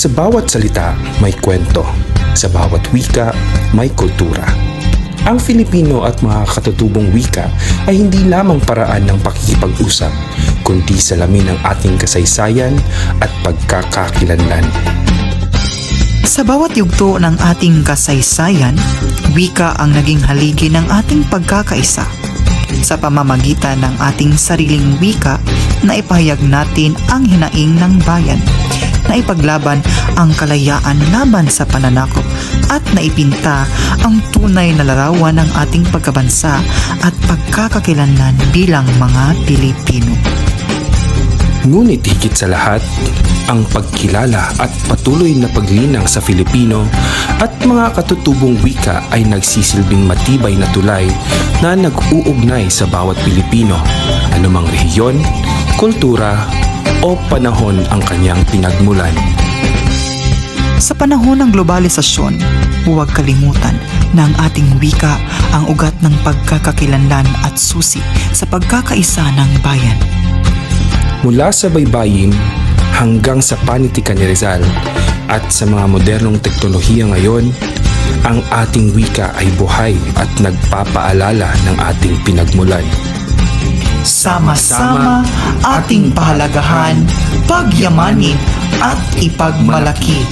Sa bawat salita may kwento, sa bawat wika may kultura. Ang Filipino at mga katutubong wika ay hindi lamang paraan ng pakikipag-usap, kundi salamin ng ating kasaysayan at pagkakakilanlan. Sa bawat yugto ng ating kasaysayan, wika ang naging haligi ng ating pagkakaisa. Sa pamamagitan ng ating sariling wika, naipahayag natin ang hinaing ng bayan, naipaglaban ang kalayaan laban sa pananakop at naipinta ang tunay na larawan ng ating pagkabansa at pagkakakilanlan bilang mga Pilipino. Ngunit higit sa lahat, ang pagkilala at patuloy na paglinang sa Filipino at mga katutubong wika ay nagsisilbing matibay na tulay na nag-uugnay sa bawat Pilipino, anumang rehiyon, kultura o panahon ang kanyang pinagmulan. Sa panahon ng globalisasyon, huwag kalimutan na ang ating wika ang ugat ng pagkakakilanlan at susi sa pagkakaisa ng bayan. Mula sa baybayin hanggang sa panitikan ni Rizal at sa mga modernong teknolohiya ngayon, ang ating wika ay buhay at nagpapaalala ng ating pinagmulan. Sama-sama ating pahalagahan, pagyamanin at ipagmalaki